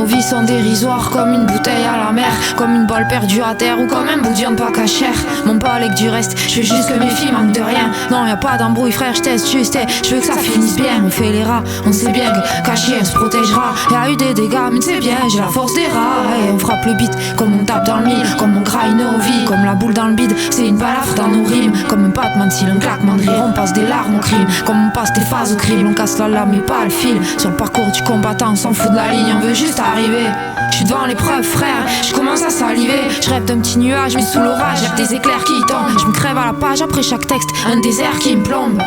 nos vies sont dérisoires, comme une bouteille à la mer, comme une balle perdue à terre ou comme un bouillon pas cachère. Mon palais du reste, je veux juste que mes filles manquent de rien. Non, y'a pas d'embrouille frère, je teste juste, je veux que ça finisse bien. On fait les rats, on sait bien que caché on se protégera. Y'a eu des dégâts, mais c'est bien, j'ai la force des rats. Et on frappe le beat, comme on tape dans le mille, comme on graille nos vies, comme la boule dans le bide, c'est une balafre dans nos rimes. Comme un battement de cils, un claquement de rire, on passe des larmes au crime. Comme on passe des phases au crible, on casse la lame mais pas le fil. Sur le parcours du combattant, on s'en fout de la ligne, on veut juste arriver. Je suis devant l'épreuve frère, je commence à saliver. Je rêve d'un petit nuage mais sous l'orage, y'a que des éclairs qui tombent. Je me crève à la page après chaque texte, un désert qui me plombe.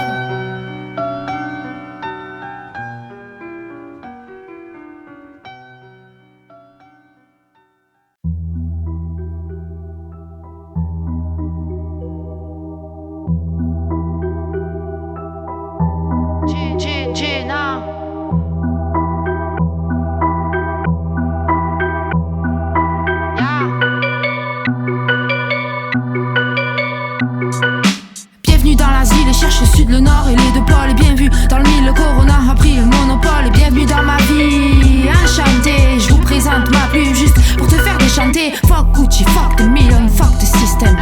Cherche le sud, le nord et les deux pôles. Et bien vu dans le mille, le corona a pris le monopole. Et bienvenue dans ma vie enchantée. Je vous présente ma plume juste pour te faire déchanter. Fuck Gucci, fuck the million, fuck the system.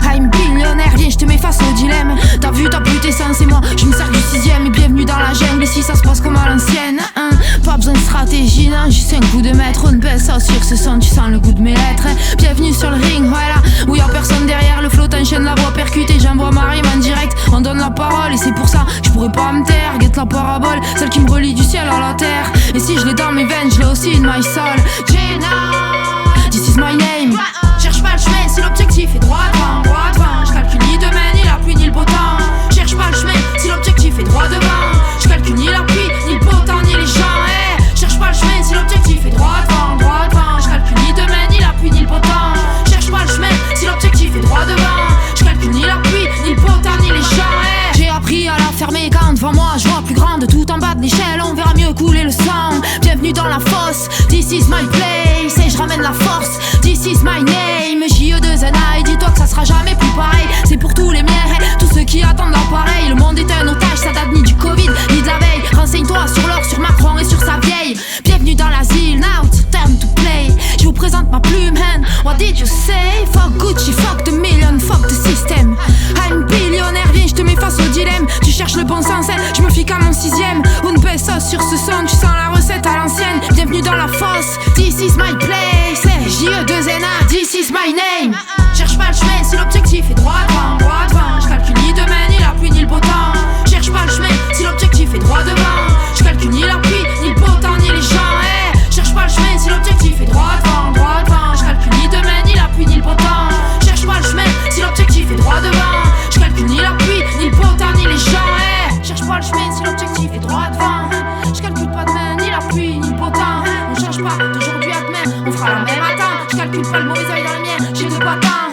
I'm billionnaire, viens je te mets face au dilemme. T'as vu, t'as plus tes sens et moi je me sers du 6ème. Et bienvenue dans la jungle, ici ça se passe comme à l'ancienne. Pas besoin de stratégie, non, juste un coup de maître. On baisse ça sur ce son, tu sens le goût de mes lettres. Bienvenue sur le ring, voilà, où y'a personne derrière. Le flow t'enchaîne, la voix percutée, j'envoie ma rime en direct. On donne la parole et c'est pour ça que je pourrais pas me taire. Guette la parabole, celle qui me relie du ciel à la terre. Et si je l'ai dans mes veines, je l'ai aussi in my soul. Jenna, this is my name. Cherche pas le chemin, si l'objectif est droit devant, droit devant. Je calcule ni demain, ni la pluie, ni le beau temps. Cherche pas le chemin, si l'objectif est droit devant. Je calcule ni la pluie, ni le beau temps, ni les gens. Cherche pas le chemin, si l'objectif est droit devant, droit devant. Je calcule ni demain, ni la pluie, ni le beau temps. Cherche pas le chemin, si l'objectif est droit devant. Je calcule ni la pluie, ni le beau temps, ni les gens. J'ai appris à la fermer quand devant moi je vois plus grande. Tout en bas de l'échelle, on verra mieux couler le sang. Bienvenue dans la fosse, this is my place. Et je ramène la force, this is my name. JE2NA, dis-toi que ça sera jamais plus pareil. C'est pour tous les miens, tous ceux qui attendent l'appareil. Le monde est un otage, ça date ni du Covid, ni de la veille. Renseigne-toi sur l'or, sur Macron et sur sa vieille. Bienvenue dans l'asile, now it's time to play. Je vous présente ma plume, hand, what did you say? Fuck Gucci, fuck the million, fuck the system. I'm billionnaire, viens je te mets face au dilemme. Tu cherches le bon sens, je me fie qu'à mon 6ème. On baisse ça sur ce son, tu sens la recette à l'ancienne. Bienvenue dans la fosse, this is my place. JE2NA, this is my name. Cherche pas le chemin, si l'objectif est droit devant, droit devant. Je calcule ni demain, ni la pluie, ni le beau temps. Cherche pas le chemin, si l'objectif est droit devant. Je calcule ni la pluie, ni le beau temps, ni les gens. Cherche pas le chemin, si l'objectif est droit devant, droit devant. Je calcule ni demain, ni la pluie, ni le beau temps. Cherche pas le chemin, si l'objectif est droit devant. Je calcule ni la pluie, ni le beau temps, ni les gens. Cherche pas le chemin, si l'objectif est droit devant. Je calcule pas demain, ni la pluie, ni le beau temps. On change pas d'aujourd'hui à demain, on fera la même attente. Je calcule pas le mauvais oeil dans le mien, j'ai de quoi tant.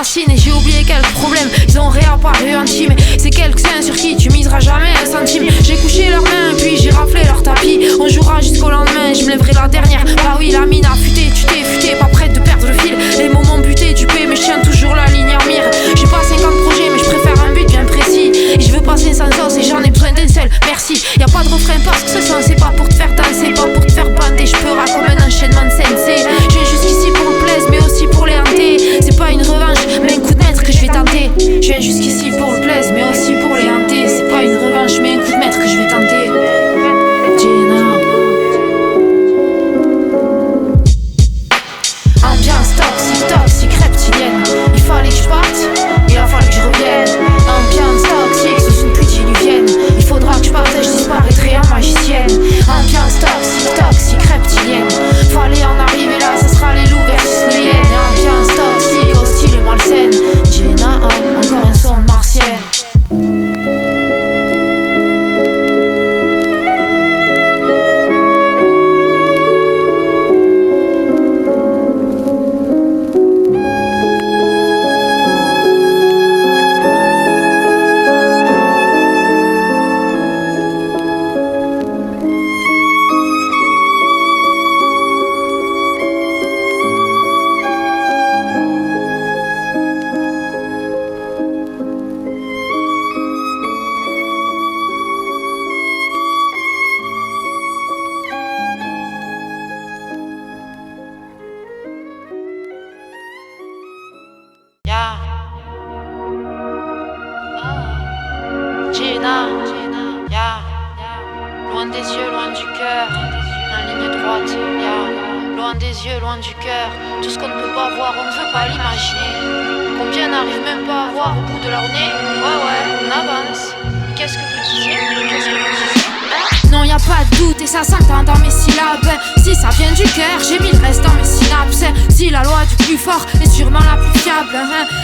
fascine et j'ai oublié quelques problèmes. Ils ont réapparu intimes. C'est quelques-uns sur qui tu miseras jamais un centime. J'ai couché leurs mains puis j'ai raflé leur tapis. On jouera jusqu'au lendemain, je me lèverai la dernière. Bah oui, la mine a futé, tu t'es futé, pas prête de perdre le fil. Les moments butés du paix, mais je tiens toujours la ligne à mire. J'ai pas 50 projets, mais je préfère un but bien précis. Et je veux passer sans sens et j'en ai besoin d'un seul, merci. Y'a pas de refrain parce que ce son c'est pas pour te faire danser, pas pour te faire bander. Je peux comme un enchaînement de sensei. Je viens jusqu'ici pour le plaisir mais aussi pour les hanter. C'est pas une revanche mais un coup de maître que je vais tenter. Je viens jusqu'ici pour le plaisir mais aussi pour les hanter. C'est pas une revanche mais un coup de maître que je vais tenter. Gina. Ambiance toxique, toxique, reptilienne. Il fallait que je parte, il a fallu que je revienne. Ambiance toxique sous une pluie diluvienne. Il faudra que je parte et je disparaîtrai en magicienne. Ambiance toxique, toxique, reptilienne. Fallait en arriver là, ce sera les loups versus les hyènes. Ambiance toxique, hostile et malsaine. Gina, encore un son martienne. Gina, loin des yeux, loin du cœur, en ligne droite, loin des yeux, loin du cœur. Tout ce qu'on ne peut pas voir, on ne veut pas l'imaginer. Combien n'arrivent même pas à voir au bout de leur nez. Ouais, on avance. Qu'est-ce que vous disiez? Non, y a pas de doute et ça s'entend dans mes syllabes. Si ça vient du cœur, j'ai mis le reste dans mes synapses. Si la loi du plus fort est sûrement la plus fiable,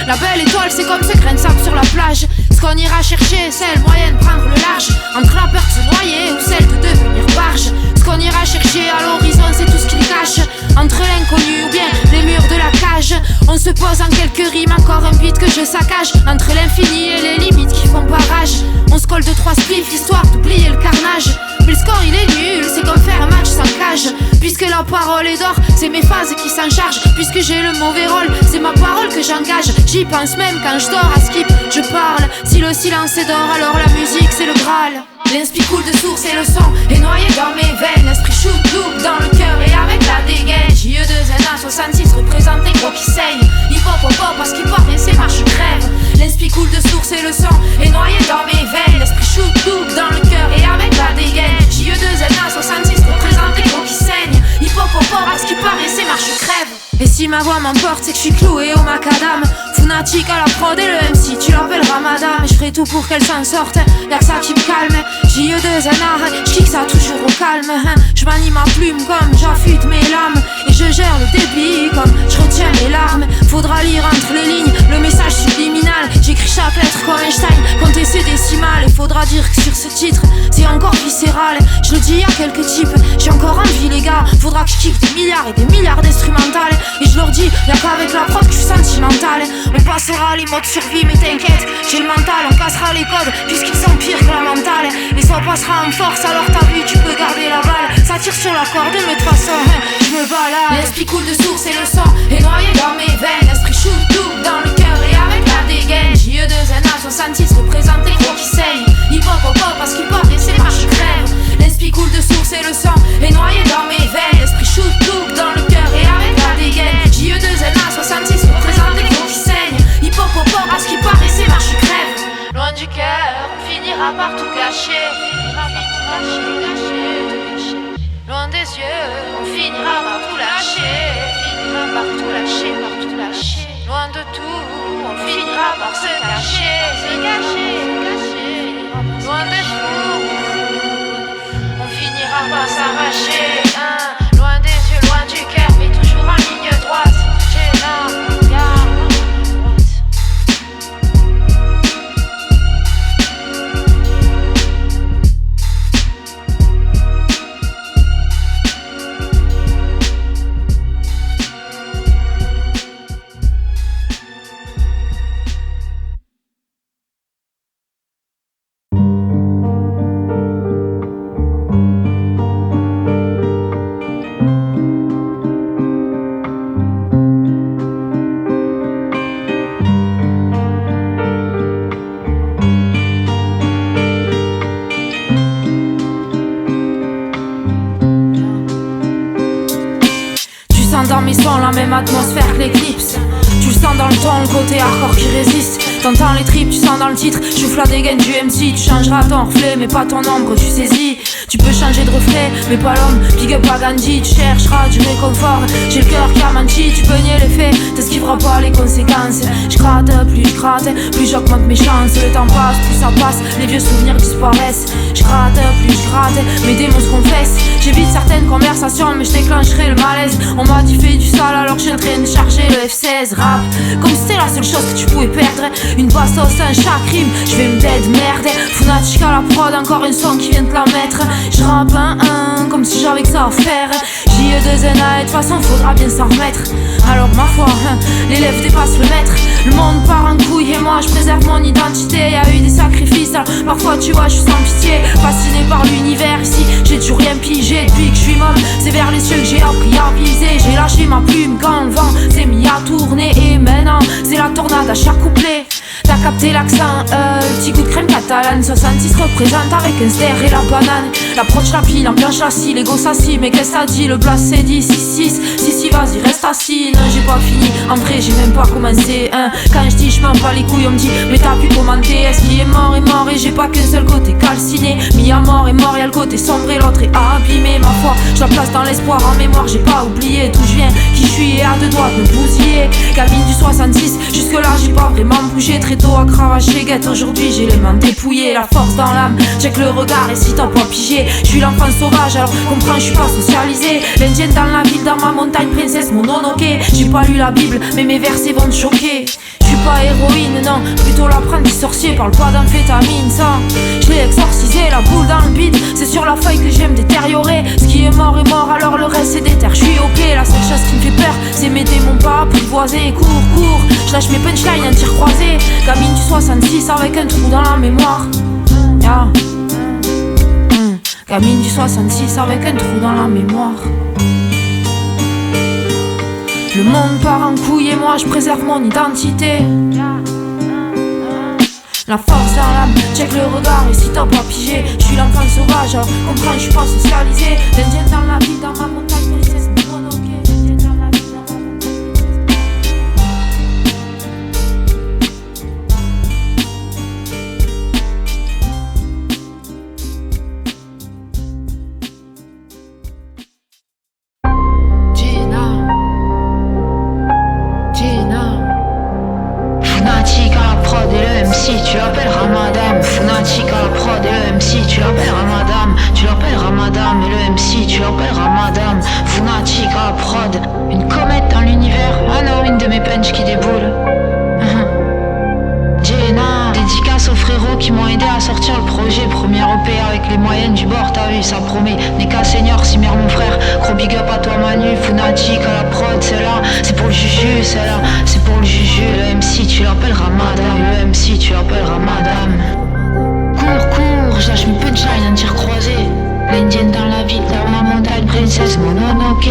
la belle étoile c'est comme ce grain de sable sur la plage. Ce qu'on ira chercher c'est le moyen de prendre le large. Entre la peur de se noyer ou celle de devenir barge. Ce qu'on ira chercher à l'horizon c'est tout ce qu'il cache. Entre l'inconnu ou bien les murs de la cage. On se pose en quelques rimes, encore un beat que je saccage. Entre l'infini et les limites qui font barrage. On se colle de 3 spliffs histoire d'oublier le carnage. Mais le score il est nul, c'est comme faire un match sans cage. Puisque la parole est d'or, c'est mes phases qui s'en chargent. Puisque j'ai le mauvais rôle, c'est ma parole que j'engage. J'y pense même quand je dors à skip, je parle. Si le silence est d'or, alors la musique c'est le Graal. L'inspi coule de source et le son est noyé dans mes veines. L'esprit shoot double dans le cœur et avec la dégaine. JE2NA 66 représente les gros qui saignent. Hip hop parce qu'il porte et c'est marche crève. L'inspi coule de source et le son est noyé dans mes veines. L'esprit shoot double dans le cœur et avec la dégaine. JE2NA 66 représente les gros qui saignent. Hip hop parce qu'il paraît c'est marche crève. Et si ma voix m'emporte c'est que je suis cloué au macadam. Founatique à la prod et le MC tu l'appelleras madame. Et je ferai tout pour qu'elle s'en sorte, y'a que ça qui me calme. JE2NA, j'kick ça toujours au calme. Je manie ma plume comme j'affûte mes lames. Et je gère le débit comme je retiens mes larmes. Faudra lire entre les lignes le message subliminal. J'écris chaque lettre comme Einstein, compter ses décimales. Et faudra dire que sur ce titre c'est encore viscéral. Je le dis à quelques types, j'ai encore envie les gars. Faudra que je kiffe des milliards et des milliards d'instrumentales. Et je leur dis, y'a qu'avec la prod que je suis sentimental. On passera les modes survie mais t'inquiète, j'ai le mental. On cassera les codes puisqu'ils sont pires que la mentale. Et ça passera en force alors t'as vu tu peux garder la balle. Ça tire sur la corde mais de toute façon je me balade. L'esprit coule de source et le sang est noyé dans mes veines. L'esprit shoot double dans le cœur et avec la dégaine. JE2NA 66 représente les gros qui saignent. Hip hop parce qu'il porte et c'est marche crève. L'esprit coule de source et le sang est noyé dans mes veines. L'esprit shoot double dans le cœur et avec la dégaine. JE2NA 66 représente les gros qui saignent. Hip hop parce qu'il paraît c'est marche crève. Loin du cœur, on finira par tout gâcher. Loin des yeux, on finira par tout lâcher. Loin de tout, on finira par se cacher. Loin des fous, on finira par s'arracher. Loin des yeux, loin du cœur, mais toujours en ligne droite. la même atmosphère que l'éclipse. Tu le sens dans le ton, le côté hardcore qui résiste. T'entends les tripes, tu sens dans le titre. Je souffle la dégaine du MC. Tu changeras ton reflet mais pas ton ombre, tu saisis. Tu peux changer de reflet mais pas l'homme. Big up à Gandhi, tu chercheras du réconfort. J'ai le cœur qui a menti, tu peux nier les faits, t'esquiveras pas les conséquences. Je gratte, plus j'augmente mes chances. Le temps passe, plus ça passe, les vieux souvenirs disparaissent. Je gratte, mes démons se confessent. J'évite certaines conversations mais je déclencherai le malaise. On m'a dit fais du sale alors que je suis en train de charger le F16. Rap, comme si c'était la seule chose que tu pouvais perdre. Une bastos, un chat crime, je vais me dead merde. Fnatic à la prod, encore une son qui vient de la mettre. Je rappe comme si j'avais que ça à faire. JE2NA et de toute façon faudra bien s'en remettre. Alors ma foi, l'élève dépasse le maître. Le monde part en couille et moi je préserve mon identité. Y'a eu des sacrifices, alors parfois tu vois je suis sans pitié. Fasciné par l'univers ici, j'ai toujours rien pigé. Depuis que je suis môme, c'est vers les cieux que j'ai appris à viser. J'ai lâché ma plume quand le vent s'est mis à tourner. Et maintenant c'est la tornade à chaque couplet. T'as capté l'accent, petit coup de crème catalane. 66 représente avec un ster et la banane. L'approche la pile, ambiance la scie, l'ego s'assit. Mais qu'est-ce que ça dit, le blast c'est dit 6-6, vas-y reste assis. Non j'ai pas fini, en vrai j'ai même pas commencé Quand je dis je m'en bats les couilles on me dit mais t'as pu commenter. Est-ce qui est mort et j'ai pas qu'un seul côté calciné. Mis à mort, y'a le côté sombre et l'autre est abîmé. Ma foi, je la place dans l'espoir en mémoire. J'ai pas oublié d'où je viens, qui je suis et à deux doigts de me bousiller. Gamine du 66, jusque là j'ai pas vraiment bougé. Très tôt à cravacher guette, aujourd'hui j'ai les mains dépouillées. La force dans l'âme, check le regard et si t'as pas pigé. Je suis l'enfant sauvage alors comprends je suis pas socialisé. L'indienne dans la ville, dans ma montagne princesse Mononoke. J'ai pas lu la Bible mais mes versets vont te choquer. Je suis pas héroïne non, plutôt l'apprenti sorcier. Parle pas d'amphétamine ça, je l'ai exorcisé. La boule dans le bide, c'est sur la feuille que j'aime détériorer. Ce qui est mort alors le reste c'est déter. Je suis OP, la seule chose qui me fait peur c'est mes démons pas apprivoisés. Cours, je lâche mes punchlines en tir croisé. Gamine du 66 avec un trou dans la mémoire. Gamine du 66 avec un trou dans la mémoire. Le monde part en couille et moi je préserve mon identité. La force dans l'âme, check le regard et si t'as pas pigé. Je suis l'enfant sauvage, alors comprends je suis pas socialisé. L'Indien dans la vie, dans ma montagne princesse Mononoke. L'Indien dans la vie, dans ma montagne Fnatic à la prod et le MC, tu l'appelles Ramadan. Fnatic à la prod et le MC, tu l'appelles Ramadan. Tu l'appelles Ramadan et le MC, tu l'appelles Ramadan. Fnatic à la prod, une comète dans l'univers. Ah non, une de mes punches qui déboule. Jenna, dédicace aux frérots qui m'ont aidé à sortir le projet. Premier EP avec les moyennes du bord, t'as vu, ça promet. N'est qu'à seigneur, si mère mon frère. Gros big up à toi Manu, Fnatic à la prod, celle-là. C'est pour le juju, celle-là. C'est pour le juju, le MC, tu l'appelles Ramadan. Le MC, tu l'appelles Ramadan. Cours, je lâche mes punchlines en tir croisé. L'indienne dans la ville, dans ma montagne princesse Mononoke.